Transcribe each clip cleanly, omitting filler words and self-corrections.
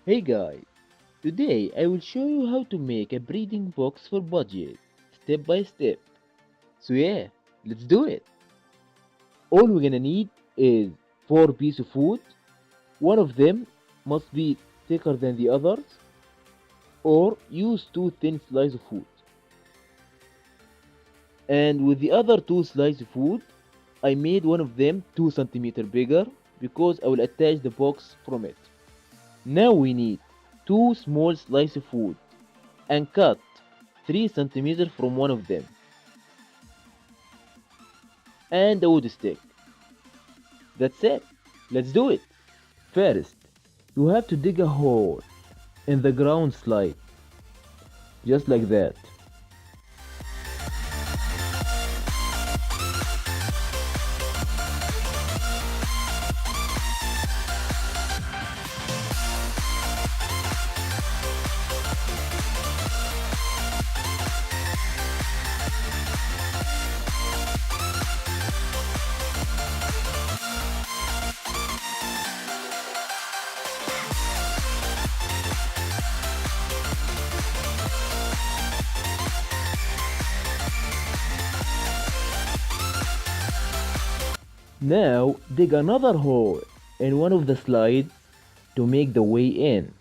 Hey guys, today I will show you how to make a breeding box for budgies, step by step. So yeah, let's do it. All we're gonna need is 4 pieces of wood. One of them must be thicker than the others, or use 2 thin slices of wood. And with the other 2 slices of wood, I made one of them 2 centimeters bigger because I will attach the box from it. Now we need 2 small slices of wood and cut 3 centimeters from one of them, and a wood stick. That's it. Let's do it. First, you have to dig a hole in the ground slide, just like that. Now dig another hole in one of the slides to make the way in.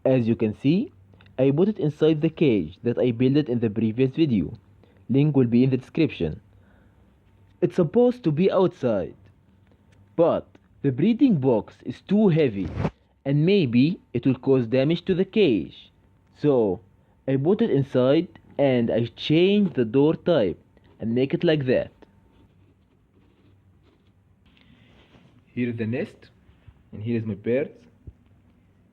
As you can see, I put it inside the cage that I built in the previous video. Link will be in the description. It's supposed to be outside, but the breeding box is too heavy and maybe it will cause damage to the cage. So I put it inside and I changed the door type and make it like that. Here is the nest and here is my birds.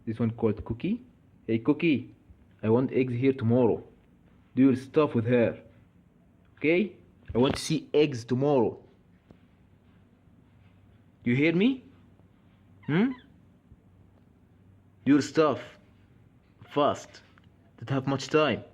This one called Cookie. Hey Cookie, I want eggs here tomorrow. Do your stuff with her. Okay? I want to see eggs tomorrow. You hear me? Do your stuff. Fast. Don't have much time.